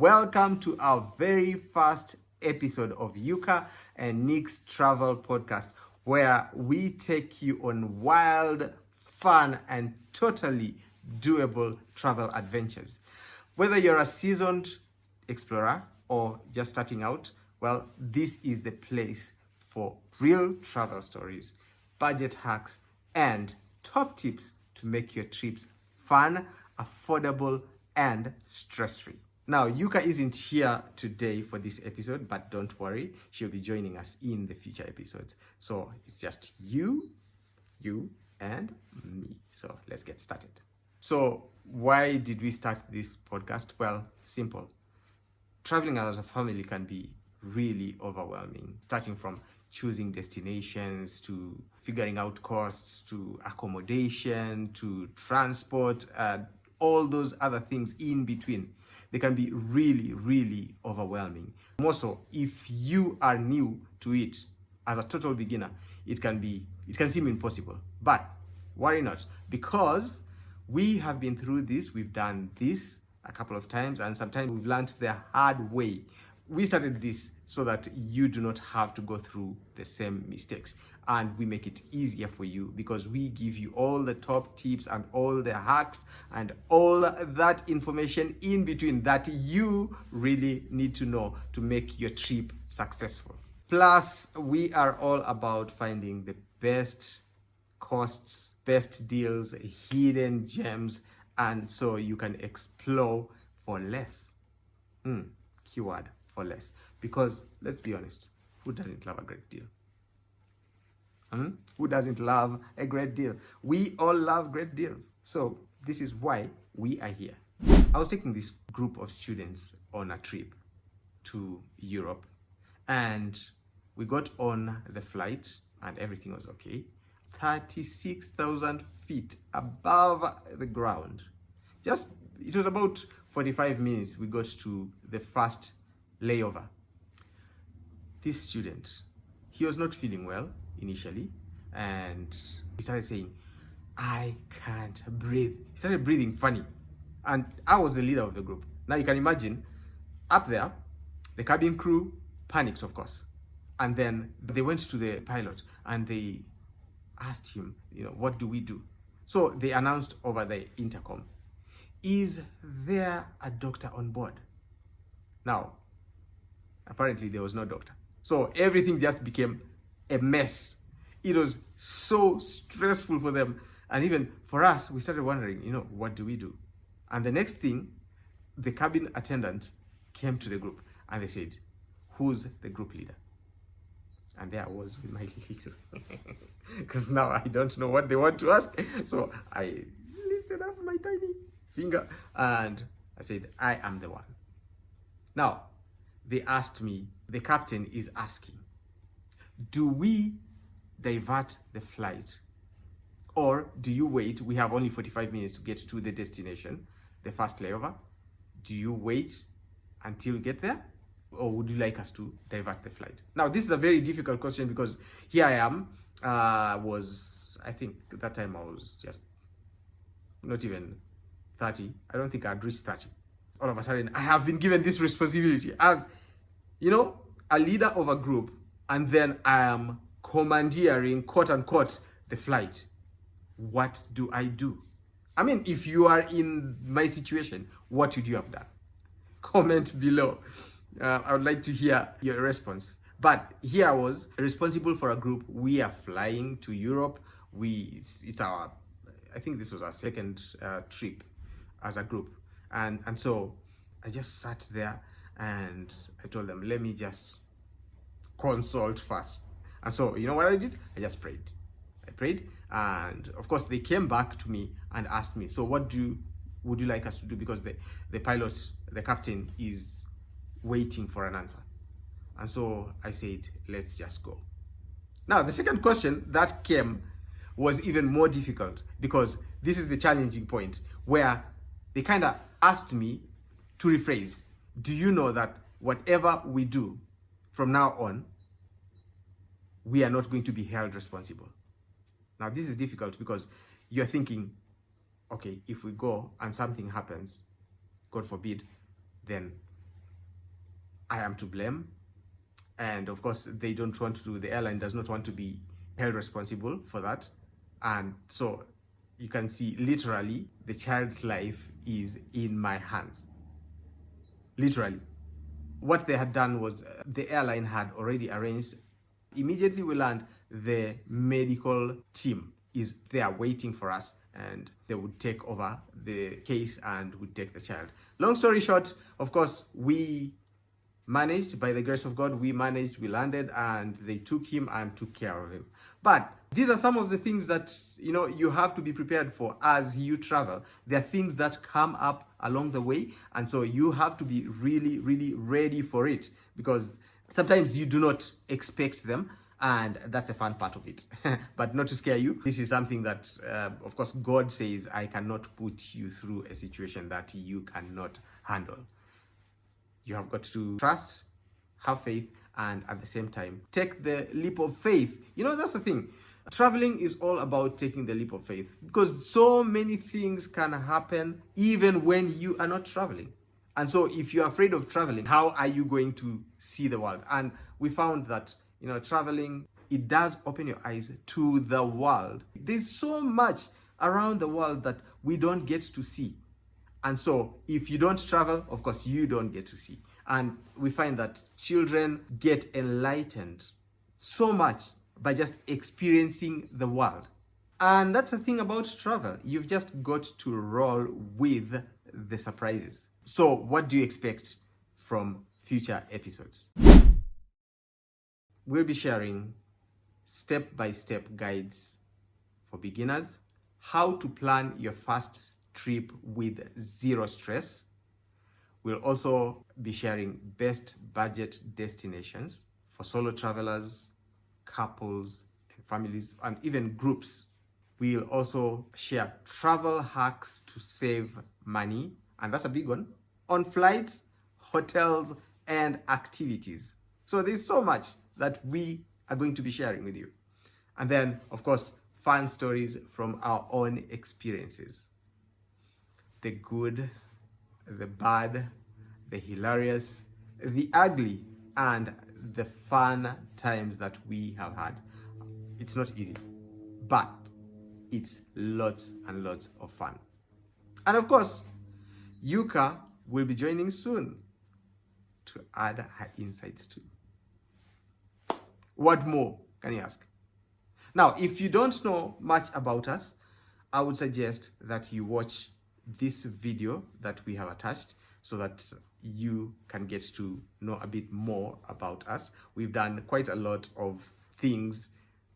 Welcome to our very first episode of Yuka and Nick's travel podcast, where we take you on wild, fun, and totally doable travel adventures. Whether you're a seasoned explorer or just starting out, well, this is the place for real travel stories, budget hacks, and top tips to make your trips fun, affordable, and stress-free. Now, Yuka isn't here today for this episode, but don't worry, she'll be joining us in the future episodes. So it's just you, and me. So let's get started. So why did we start this podcast? Well, simple. Traveling as a family can be really overwhelming, starting from choosing destinations to figuring out costs to accommodation to transport and all those other things in between. They can be really, really overwhelming. More so, if you are new to it as a total beginner, it can seem impossible. But worry not, because we have been through this, we've done this a couple of times, and sometimes we've learned the hard way. We started this so that you do not have to go through the same mistakes, and we make it easier for you because we give you all the top tips and all the hacks and all that information in between that you really need to know to make your trip successful. Plus, we are all about finding the best costs, best deals, hidden gems, and so you can explore for less. Keyword, for less. Because let's be honest, who doesn't love a great deal? Who doesn't love a great deal? We all love great deals. So this is why we are here. I was taking this group of students on a trip to Europe, and we got on the flight and everything was okay. 36,000 feet above the ground. It was about 45 minutes we got to the first layover. This student, he was not feeling well initially, and he started saying, "I can't breathe." He started breathing funny, and I was the leader of the group. Now you can imagine, up there, the cabin crew panicked, of course, and then they went to the pilot and they asked him, what do we do? So they announced over the intercom, "Is there a doctor on board?" Now, apparently there was no doctor. So everything just became a mess. It was so stressful for them. And even for us, we started wondering, what do we do? And the next thing, the cabin attendant came to the group and they said, "Who's the group leader?" And there I was with my little, because now I don't know what they want to ask. So I lifted up my tiny finger and I said, "I am the one." Now, they asked me, the captain is asking, do we divert the flight? Or do you wait? We have only 45 minutes to get to the destination, the first layover. Do you wait until we get there? Or would you like us to divert the flight? Now, this is a very difficult question because here I am, I think that time I was just not even 30. I don't think I'd reached 30. All of a sudden, I have been given this responsibility as, a leader of a group, and then I am commandeering, quote unquote, the flight. What do I do? I mean, if you are in my situation, what would you have done? Comment below. I would like to hear your response. But here I was responsible for a group. We are flying to Europe. I think this was our second trip as a group. And so I just sat there and I told them, let me just consult first. And so, you know what I did? I just prayed. I prayed, and of course they came back to me and asked me, "So what would you like us to do?" Because the pilot, the captain, is waiting for an answer. And so I said, let's just go. Now, the second question that came was even more difficult, because this is the challenging point where they kind of asked me to rephrase. Do you know that whatever we do from now on, we are not going to be held responsible? Now, this is difficult because you're thinking, okay, if we go and something happens, God forbid, then I am to blame. And of course, the airline does not want to be held responsible for that. And so you can see literally the child's life is in my hands. Literally. What they had done was the airline had already arranged. Immediately we land, the medical team is there waiting for us, and they would take over the case and would take the child. Long story short, of course, we managed, by the grace of God, we landed, and they took him and took care of him. But these are some of the things that, you have to be prepared for as you travel. There are things that come up along the way, and so you have to be really, really ready for it, because sometimes you do not expect them, and that's a fun part of it. But not to scare you, this is something that, of course, God says, I cannot put you through a situation that you cannot handle. You have got to trust, have faith, and at the same time, take the leap of faith. That's the thing. Traveling is all about taking the leap of faith, because so many things can happen even when you are not traveling. And so if you're afraid of traveling, how are you going to see the world? And we found that, traveling, it does open your eyes to the world. There's so much around the world that we don't get to see. And so if you don't travel, of course, you don't get to see. And we find that children get enlightened so much by just experiencing the world. And that's the thing about travel. You've just got to roll with the surprises. So what do you expect from future episodes? We'll be sharing step-by-step guides for beginners, how to plan your first trip with zero stress. We'll also be sharing best budget destinations for solo travelers, couples, families, and even groups. We'll also share travel hacks to save money, and that's a big one, on flights, hotels, and activities. So there's so much that we are going to be sharing with you. And then, of course, fun stories from our own experiences. The good, the bad, the hilarious, the ugly, and the fun times that we have had. It's not easy, but it's lots and lots of fun. And of course, Yuka will be joining soon to add her insights too. What more can you ask? Now, if you don't know much about us, I would suggest that you watch this video that we have attached so that you can get to know a bit more about us. We've done quite a lot of things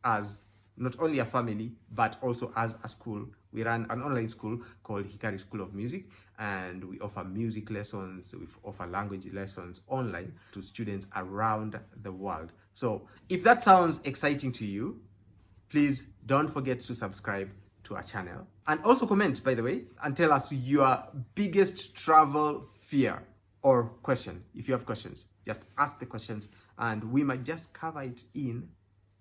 as not only a family, but also as a school. We run an online school called Hikari School of Music, and we offer music lessons, we offer language lessons online to students around the world. So if that sounds exciting to you, please don't forget to subscribe to our channel. And also comment, by the way, and tell us your biggest travel fear or question. If you have questions, just ask the questions and we might just cover it in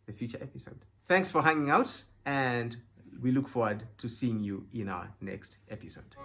the future episode. Thanks for hanging out, and we look forward to seeing you in our next episode.